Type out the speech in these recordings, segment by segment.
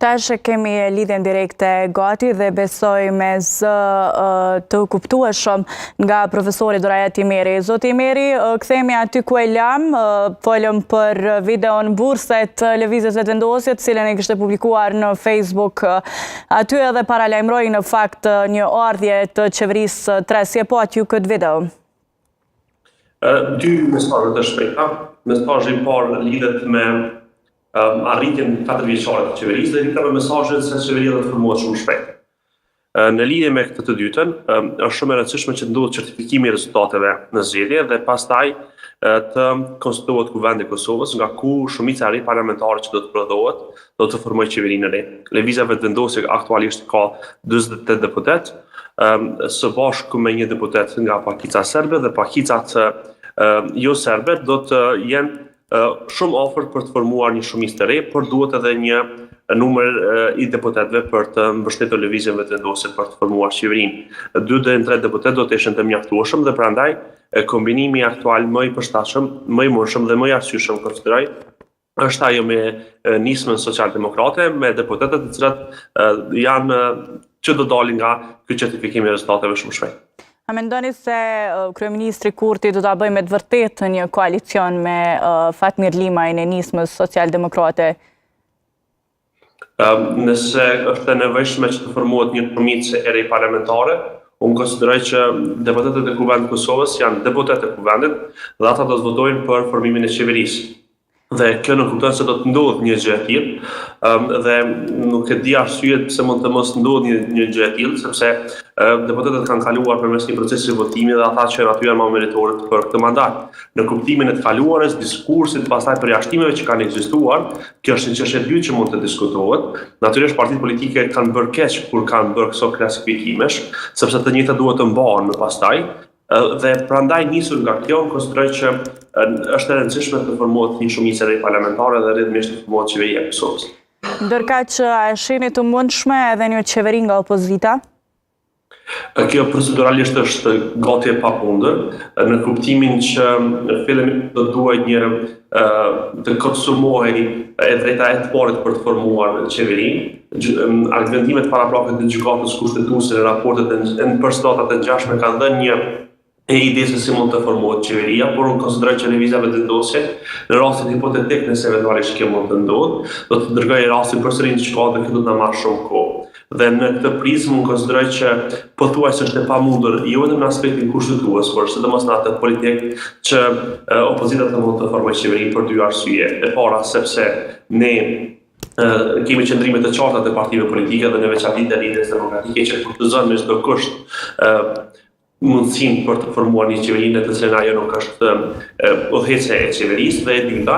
Tash kemi lidhjen direkte gati dhe besoj me zë të kuptueshëm nga profesori Doraja Timeri. Zoti Timeri, kthehemi aty ku e lam, folëm për videon burset lëvizjes vetëvendosje, të cilën e kishte publikuar në Facebook. Aty edhe paralajmëroi në fakt një ardhje të qeverisë tre. Si e po aty këtë video? Dy mesazhe të shpejta. Mesazhi i parë lidhet me arritjen 4 vjeçare të qeverisë dhe lidhet me mesazhin se qeveria do të formohet shumë shpejt. Në lidhje me këtë të dytën, është shumë e rëndësishme që ndodhet certifikimi i rezultateve në zgjedhje dhe pastaj të konstituohet kuvendi i Kosovës, nga ku shumica e ri parlamentare që do të prodhohet, do të formojë qeverinë e re. Lëvizja vetëvendosje aktualisht ka 48 deputet, së bashku me një deputet nga pakica serbe dhe pakicat jo serbe do të jenë shumë afër për të formuar një shumicë të re, por duhet edhe një numër i deputetëve për të mbështetur lëvizjen vetëvendosje për të formuar qeverinë. 2 deri në 3 deputet do të ishin të mjaftueshëm dhe prandaj kombinimi aktual më i përshtatshëm, më i mundshëm dhe më i arsyeshëm konsideroj është ajo me nismën socialdemokrate me deputetët të cilat janë që do dalin nga ky certifikim i rezultateve shumë shpejt. A mendoni se kryeministri Kurti do ta bëjë me të vërtetë një koalicion me Fatmir Limajin e nismës socialdemokrate? Nëse është e nevojshme që të formohet një shumicë e re parlamentare, unë konsideroj që deputetët e Kuvendit të Kosovës janë deputetë e Kuvendit dhe ata do të votojnë për formimin e qeverisë. Dhe kjo nuk kupton se do të ndodhë një gjë e tillë dhe nuk e di arsyet pse mund të mos ndodhë një gjë e tillë, sepse deputetët kanë kaluar përmes një procesi votimi dhe ata që aty janë më meritorë për këtë mandat. Në kuptimin e të kaluarës, diskursit, pastaj përjashtimeve që kanë ekzistuar, kjo është një çështje e dytë që mund të diskutohet. Natyrisht partitë politike kanë bërë keq kur kanë bërë këto klasifikimesh, sepse të njëjtat duhet të mbahen më pastaj. Dhe prandaj nisur nga kjo, konsideroj që është e rëndësishme të formohet një shumicë e re parlamentare dhe rrjedhimisht të formohet qeveria e Kosovës. Ndërkaq a e shihni të mundshme edhe një qeveri nga opozita? Kjo proceduralisht është gati e papundër, në kuptimin që fillimisht do duhet të konsumohej e drejta e të parit për të formuar qeverinë. Argumentimet paraprake të gjykatës kushtetuese në raportet e përshtatat e ngjashme kanë dhënë një ide se si mund të formohet qeveria, por unë konsideroj që lëvizja vetëvendosje në rastin hipotetik nëse eventualisht kjo mund të ndodhë, do të dërgojë rastin përsëri në gjykatë dhe kjo do të na marrë shumë kohë. Dhe në këtë prizmë unë konsideroj që pothuajse është e pamundur jo vetëm në aspektin kushtetues, por sidomos në atë politik që opozita të mund të formojë qeverinë për 2 arsye. E para sepse ne kemi qëndrime të qarta të partive politike dhe në veçantë të Lidhjes Demokratike që kurtizon me çdo kusht mundësinë për të formuar një qeverinë të cilën ajo nuk është udhëheqëse e qeverisë dhe e dyta,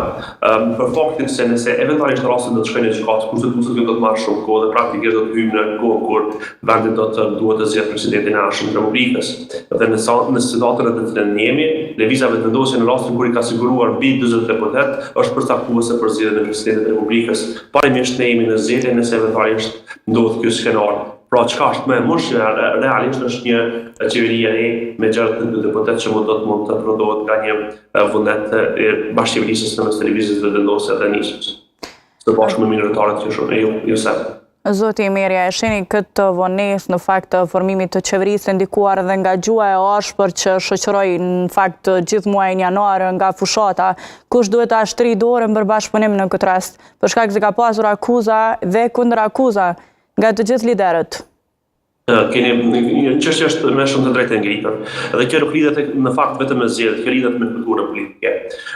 për faktin se nëse eventualisht rasti do të shkojë në gjykatë kushtetuese do të marrë shumë kohë dhe praktikisht do të hyjmë në kohë kur vendi duhet të zgjedhë presidentin e anshëm të Republikës. Dhe në situatën në të cilën jemi, lëvizja vetëvendosje në rastin kur i ka siguruar mbi 40 deputet është përcaktuese për zgjedhjen e presidentit të Republikës. Parimisht ne jemi në zgjedhje nëse eventualisht ndodh ky skenar. Pra çka është më e mundshme realisht është një qeveri e re me 62 deputet që mund të prodhohet nga një vullnet e bashkëqeverisë së lëvizjes vetëvendosje dhe nismës. Së bashku me minoritarët që shumë jo serb. Zoti Timeri, e shihni këtë vonesë në fakt të formimit të qeverisë ndikuar edhe nga gjua e ashpër që shoqëroi në fakt gjithë muajin janar nga fushata, kush duhet ta shtrijë dorën për bashkëpunim në këtë rast, për shkak se ka pasur akuza dhe kundër akuza nga të gjithë liderët? Një çështje është me shumë të drejtë ngritur. Dhe kjo nuk lidhet në fakt vetëm me zgjedhjet, kjo lidhet me kulturën politike.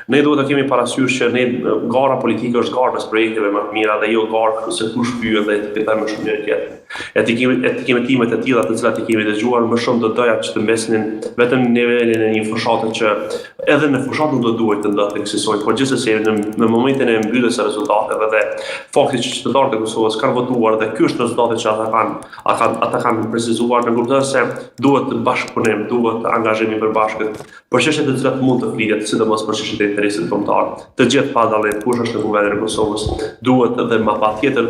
Ne duhet të kemi parasysh që gara politike është garë mes projekteve më të mira dhe jo garë se kush pyet dhe të fitojë më shumë njëri tjetrin. Etiketimet e tilla të cilat i kemi dëgjuar më shumë do doja që të mbesnin vetëm në nivelin e një fushate që edhe në fushatën do duhet të ndodhte kësaj, por gjithsesi në momentin e mbylljes së rezultateve dhe fakti që qytetarët e Kosovës kanë votuar dhe ky është rezultati që ata kanë precizuar në kupton se duhet të bashkëpunim, duhet të angazhimi përbashkët për çështjet të cilat mund të flitet, sidomos për çështjet e interesit kombëtar. Të gjithë pa dallim kush është në Kuvendin e Kosovës, duhet edhe më patjetër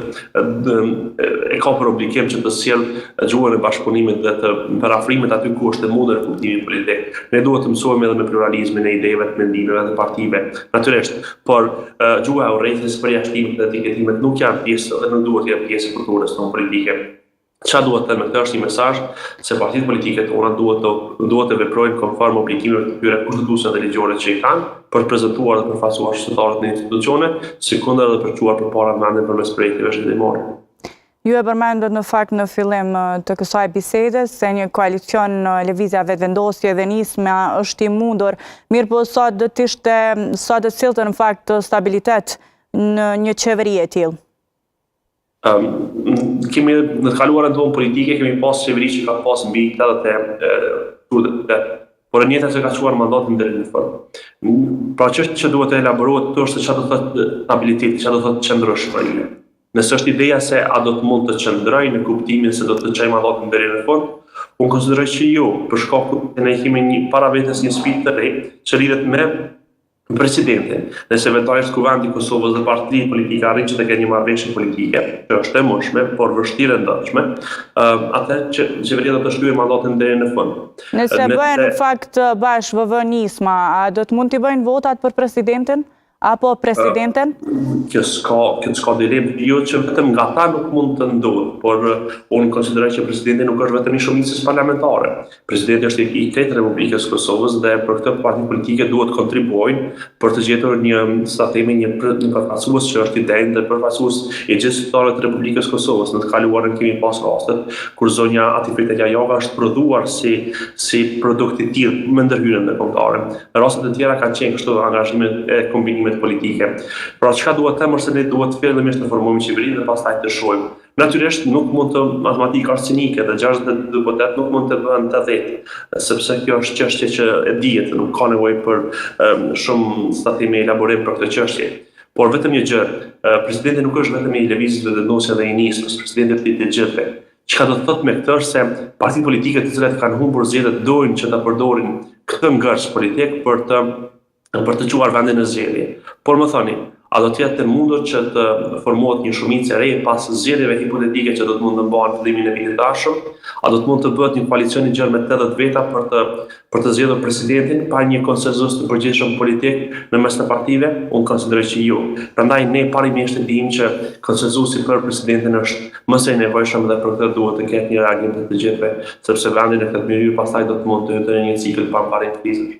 e ka për obligim që të sjellë gjuhën e bashkëpunimit dhe të parafrimet aty ku është e mundur kuptimi politik. Ne duhet të mësojmë edhe me pluralizmin, e ideve, të mendimeve dhe partive. Natyrisht, por gjuha e urrejtjes, përjashtimet dhe etiketimet nuk janë pjesë dhe nuk duhet të jenë pjesë e kulturës tonë politike. Qa duhet të me këtë është një mesazh se partitë politike tona duhet të veprojnë konform obligimeve të tyre kushtetuese dhe ligjore që i kanë për të prezantuar dhe përfaqësuar qytetarët në institucione, sikundër dhe përçuar përpara mendjen përmes projektive zhvillimore. Ju e përmendët në fakt në fillim të kësaj bisede se një koalicion lëvizja vetëvendosje dhe nisma është i mundur, mirë po sa do të sillte në fakt stabilitet në një qeveri e tillë. Kemi në të kaluarën tonë politike, kemi pas qeveri që ka pas mbi 80 por e njëjta që ka quar mandatin deri në fund. Pra çështja që duhet të elaborohet këtu është çfarë do të thotë stabiliteti, çfarë do të thotë qëndrueshmëria. Nëse është ideja se a do të mund të qëndrojë në kuptimin se do të çojë mandatin deri në fund, unë konsideroj që jo, për shkak se ne kemi para vetes një sfidë të re që lidhet me presidentin. Nëse eventualisht Kuvendi i Kosovës dhe partitë politike arrin që të kenë një marrëveshje politike, që është e mundshme, por vështirë ndodhshme, atë që qeveria do të shlyejë mandatin deri në fund. Nëse bëhen në fakt bashkë VV-nisma, a do të mund t'i bëjnë votat për presidentin? Apo presidenten? Kjo s'ka dilemë, jo që vetëm nga ta nuk mund të ndodhë, por unë konsideroj që presidenti nuk është vetëm i shumicës parlamentare. Presidenti është i krejtë Republikës Kosovës dhe për këtë partitë politike duhet kontribuojnë për të gjetur një përfaqësues që është i denjë dhe përfaqësues i gjithë qytetarëve të Republikës Kosovës. Në të kaluarën kemi pas rastet kur zonja Atifete Jajova është prodhuar si produkt i tillë me ndërhyrjen ndërkombëtare. Rastet e tjera kanë qenë kështu angazhime e kombinimit politike. Pra çka duhet të them është se ne duhet fillimisht të formojmë qeverinë dhe pastaj të shohim. Natyrisht nuk mund të matematikë arsenike dhe 62 deputet nuk mund të bëhen 80, sepse kjo është çështje që e dihet, nuk ka nevojë për shumë statime elaborim për këtë çështje. Por vetëm një gjë, presidenti nuk është vetëm i lëvizjes vetëvendosje dhe i nismës, presidenti është i të gjithëve. Çka do të thotë me këtë është se partitë politike të cilat kanë humbur zgjedhjet dojnë që ta përdorin këtë ngërç politik për të quar vendin në zgjedhje. Por më thoni, a do të jetë e mundur që të formohet një shumicë e re pas zgjedhjeve hipotetike që do të mund të mbahen fillimin e vitit të ardhshëm? A do të mund të bëhet një koalicion i gjerë me 80 veta për të zgjedhur presidentin pa një konsenzus të përgjithshëm politik në mes të partive? Unë konsideroj që jo. Prandaj ne parimisht e dimë që konsenzusi për presidentin është më së nevojshëm dhe për këtë duhet të ketë një reagim të gjithëve, sepse vendi në këtë mënyrë pastaj do të mund të hyjë në një cikël pa mbarrim të krizës.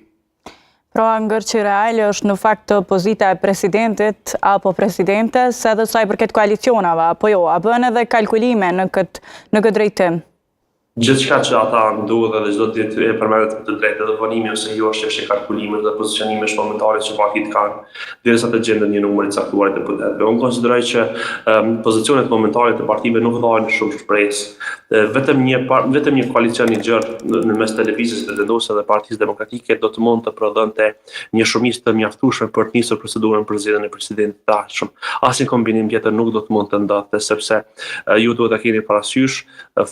Pra ngërçi reale është në fakt pozita e presidentit apo presidentes edhe sa i përket koalicionave, apo jo, a bën edhe kalkulime në këtë drejtim? Gjithçka që ata ndodhet dhe çdo ditë e përmendet të drejtë dhe vonimi ose jo është çështje kalkulime dhe pozicionimesh momentare që partitë kanë, derisa të gjenden një numër i caktuar të deputetëve. Unë konsideroj që pozicionet momentare të partive nuk dhahen shumë shpresë. Vetëm një koalicion i gjerë në mes të lëvizjes vetëvendosje dhe Partisë Demokratike do të mund të prodhonte një shumicë të mjaftueshme për të nisur procedurën për zgjedhjen e presidentit të ardhshëm. Asnjë kombinim tjetër nuk do të mund të ndodhte sepse ju duhet ta keni parasysh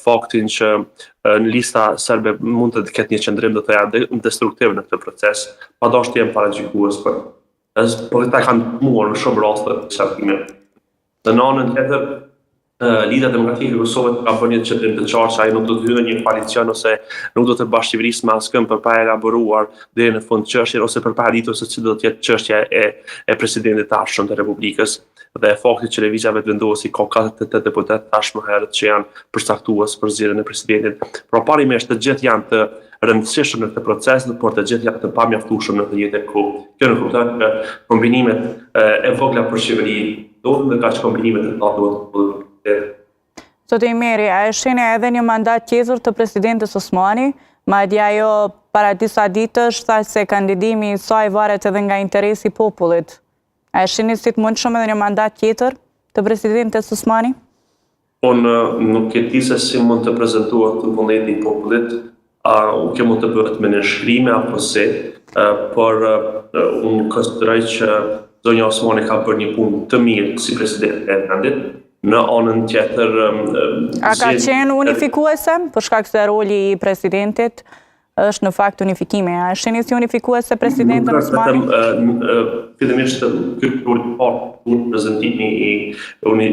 faktin që në lista serbe mund të ketë një qëndrim do të jetë destruktiv në këtë proces, padoshtë jam paragjykues për. Por këta kanë muar në shumë raste të qartime. Në anën tjetër, Lidhja Demokratike e Kosovës ka bërë një qëndrim të qartë që ai nuk do të hyjë në një koalicion ose nuk do të bashkëqeverisë me askën për pa elaboruar deri në fund çështjen ose për pa ditur se ç'do të jetë çështja e presidentit të ardhshëm të Republikës dhe fakti që lëvizja vetëvendosje ka 48 deputet tashmë herët që janë përcaktues për zgjedhjen e presidentit. Pra parimisht të gjithë janë të rëndësishëm në këtë proces, por të gjithë janë të pamjaftueshëm në të njëjtën kohë. Kjo nuk kupton që kombinimet e vogla për qeveri duhet dhe kaq kombinimet e mëdha duhet. Zotë Imeri, a e shihni edhe një mandat tjetër të presidentes Osmani? Madje ajo para disa ditësh tha se kandidimi i saj varet edhe nga interesi i popullit. A e shihni si të mundshëm edhe një mandat tjetër të presidentes Osmani? Unë nuk e di se si mund të prezantohet vullneti i popullit, kjo mund të bëhet me nënshkrime apo se, por unë konsideroj që zonja Osmani ka bërë një punë të mirë si presidente e vendit. Në anën tjetër... A ka qenë unifikuese? Për shkak se roli i presidentit është në fakt unifikimi. A e shihni si unifikuese presidentën Osmani? Fillimisht ky rol i prezantimi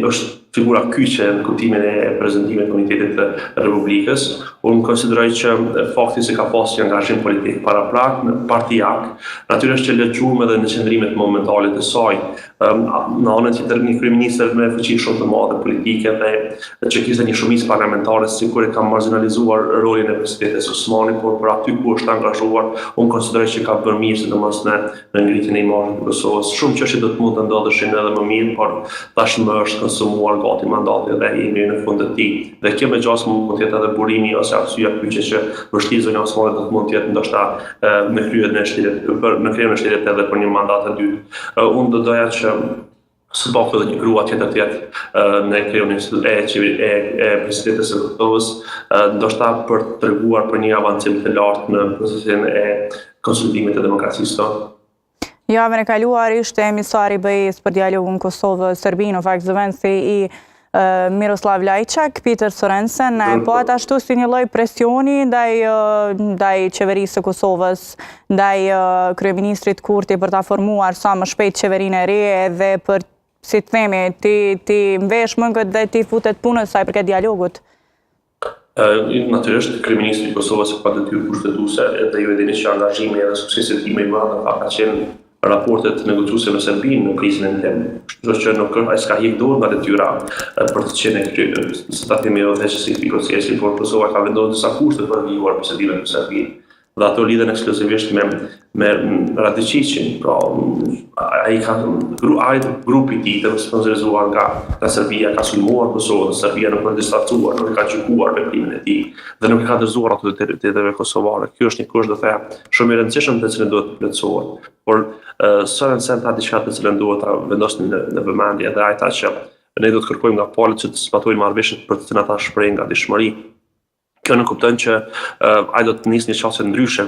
është figura kyçe në kuptimin e prezantimit të Komunitetit të Republikës. Unë konsideroj që fakti se ka pasur një angazhim politik paraprak në partijak, natyrisht që lexuam edhe në qendrimet momentale të saj. Në anën tjetër një kryeministër me fuqi shumë të madhe politike dhe që kishte një shumicë parlamentare sikur e ka marginalizuar rolin e presidentit Osmani, por për aty ku është angazhuar, unë konsideroj që ka bërë mirë sidomos në ngritjen e imazhit të Kosovës. Shumë çështje do të mund të ndodheshin edhe më mirë, por tashmë është konsumuar gati mandati dhe jemi në fund të tij. Dhe kjo me gjas mund të jetë edhe burimi ose arsyeja kyçe që vështirë zonja Osmani do të mund të jetë ndoshta në kryerjen e shtetit edhe për një mandat të dytë. Unë do doja që së bashku edhe një grua tjetër në krijonin e presidentit së Kosovës, ndoshta për të treguar për një avancim të lartë në procesin e konsolidimit të demokracisë tonë. Javën e kaluar ishte emisari BE-s për dialogun Kosovë-Serbi, në fakt zëvendësi i Miroslav Lajçak, Peter Sorensen, e pat ashtu si një lloj presioni ndaj qeverisë së Kosovës, ndaj kryeministrit Kurti për ta formuar sa më shpejt qeverinë e re edhe për, si të themi, ti mvesh mëngët dhe ti futet punës sa i përket dialogut. Natyrisht, kryeministri i Kosovës ka detyrë kushtetuese dhe ju e dini që angazhimi edhe suksesi i tij më i madh ka qenë raportet negociuese me Serbinë në krizën e tem. Kështu që nuk ai s'ka hiq dorë nga detyra për të qenë se ta themi edhe si procesi, por Kosova ka vendosur disa kushte për vijuar bisedimet me Serbinë. Dhe ato lidhen ekskluzivisht me Radicicin, pra ai grupi i tij të sponsorizuar nga Serbia ka sulmuar Kosovën, Serbia nuk ka distancuar, nuk ka gjykuar veprimin e tij dhe nuk ka dorëzuar autoriteteve kosovare. Ky është një kusht, do të them, shumë i rëndësishëm të cilën duhet të plotësohet. Por Sorensen tha diçka të cilën duhet ta vendosni në vëmendje dhe ai tha që ne do të kërkojmë nga palët që të zbatojnë marrëveshjet për të cilat ata shprehin gatishmëri. Kjo nuk kupton që ai do të nisë një çështje ndryshe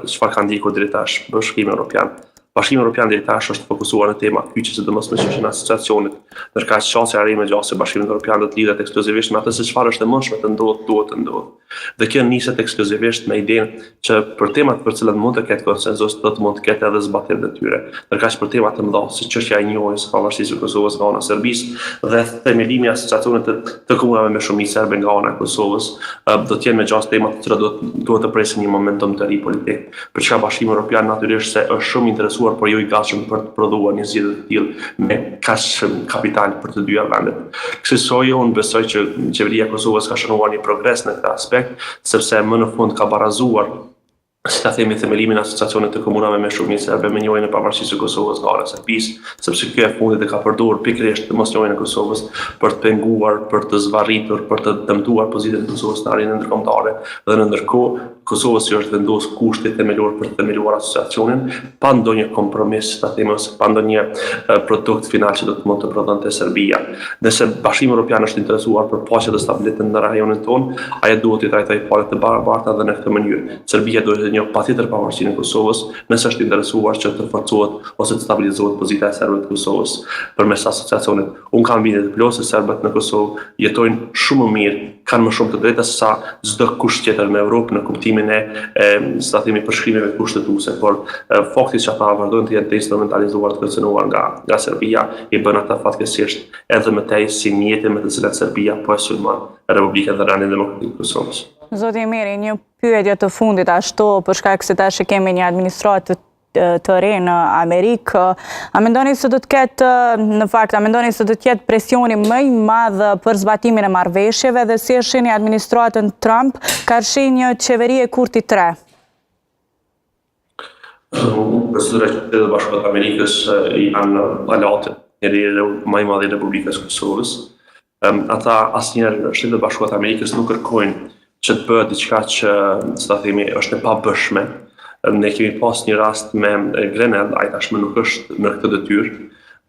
çfarë ka ndjekur deri tash Bashkimi Evropian. Bashkimi Evropian deri tash është fokusuar në tema kyçe, sidomos me çështjen e asociacionit, ndërkaq çështja e re me gjasë Bashkimit Evropian do të lidhet ekskluzivisht me atë se çfarë është e mundshme të ndodhë, duhet të ndodhë. Dhe kjo niset ekskluzivisht me idenë që për temat për të cilat mund të ketë konsenzus, do të mund të ketë edhe zbatim të tyre. Ndërkaq për tema të mëdha, si çështja e njohjes së pavarësisë së Kosovës nga ana e Serbisë dhe themelimi i asociacionit të komunave me shumicë serbe nga ana e Kosovës, do të jenë me gjasë tema të cilat duhet të presin një momentum të ri politik. Për çka Bashkimi Evropian natyrisht se është shumë interesuar, por jo i gatshëm për të prodhuar një zgjedhje të tillë me kaq kapital për të dyja vendet. Kësaj unë besoj që qeveria e Kosovës ka shënuar një progres në këtë aspekt, sepse më në fund ka barazuar, si ta themi, themelimin e asociacionit të komunave me shumicë serbe me njohjen e pavarësisë së Kosovës nga ana e Serbisë, sepse kjo e fundit e ka përdorur pikërisht të mosnjohjen e Kosovës për të penguar, për të zvarritur, për të dëmtuar pozitën e Kosovës në arenën ndërkombëtare dhe në ndërkohë Kosovës që është vendosur kushte themelor për të themeluar asociacionin pa ndonjë kompromis, ta themi, ose pa ndonjë produkt final që do të mund të prodhonte Serbia. Nëse Bashkimi Evropian është interesuar për paqe dhe stabilitet në rajonin tonë, ai duhet të trajtojë palët të barabarta dhe në këtë mënyrë. Serbia duhet të njohë patjetër pavarësinë e Kosovës, nëse është interesuar që të forcohet ose të stabilizohet pozita e serbëve të Kosovës përmes asociacionit. Unë kam bindje të plotë se serbët në Kosovë jetojnë shumë më mirë, kanë më shumë të drejta se sa çdo kusht tjetër në Evropë në kuptimin e sa themi përshkrimeve kushtetuese, por fakti që ata vazhdojnë të jenë të instrumentalizuar, të kërcënuar nga Serbia i bën ata fatkeqësisht edhe më tej si mjete me të cilat Serbia po e sulmon Republikën dhe Ranin Demokratik të Kosovës. Zoti Meri, një pyetje të fundit ashtu për shkak se tash kemi një administratë të re në Amerikë, a mendoni se do të ketë, në fakt, a mendoni se do të ketë presioni më i madh për zbatimin e marrëveshjeve dhe si e shihni administratën Trump ka shih një qeveri e Kurti 3? Presidenti i Shtetit Bashkuar të Amerikës janë aleatë njëri më i madh i Republikës Kosovës. Ata asnjëherë Shtetet Bashkuar të Amerikës nuk kërkojnë që të bëhet diçka që, si ta themi, është e pabëshme. Ne kemi pas një rast me Grenell, ai tashmë nuk është në këtë detyrë.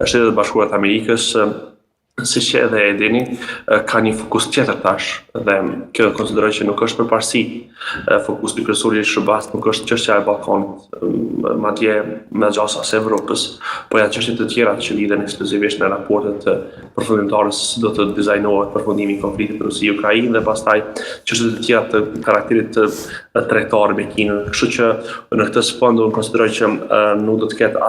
Shtetet Bashkuara të Amerikës, siç edhe e dini, ka një fokus tjetër tash dhe kjo konsideroj që nuk është përparësi. Fokusi kryesor i SBA-s nuk është çështja e Ballkanit, madje me gjasa e Evropës, po janë çështje të tjera që lidhen ekskluzivisht me raportet përfundimtare se do të dizajnohet përfundimi i konfliktit Rusi-Ukrainë dhe pastaj çështje të tjera të karakterit tregtar me Kinën. Kështu që në këtë sfond unë konsideroj që nuk do të ketë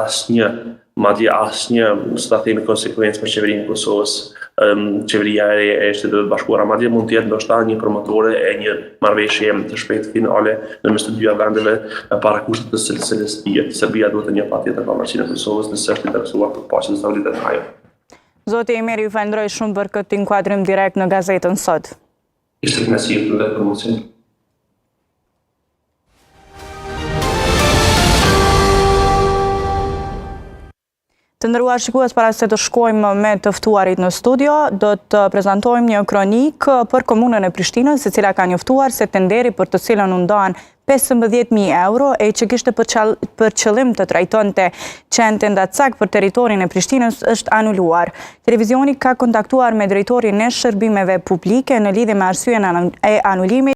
madje asnjë, si ta themi, konsekuencë për qeverinë e Kosovës qeveria e Shtetit Bashkuara. Madje mund të jetë ndoshta një promotore e një marrëveshje të shpejtë finale në mes të dyja vendeve para kushtet të cilësisë së Serbia duhet të njeh patjetër pavarësinë e Kosovës nëse është interesuar për paqen e stabilitetin e ajo. Zoti Emeri, ju falenderoj shumë për këtë inkuadrim direkt në gazetën sot. Ishte kënaqësi për promocion. Të nderuar shikues, para se të shkojmë me të ftuarit në studio, do të prezantojmë një kronik për komunën e Prishtinës, e cila ka njoftuar se tenderi për të cilën u ndan 15.000 euro e që kishte për qëllim të trajtonte qenë ndacak për territorin e Prishtinës është anuluar. Televizioni ka kontaktuar me drejtorin e shërbimeve publike në lidhje me arsyeën e anulimit.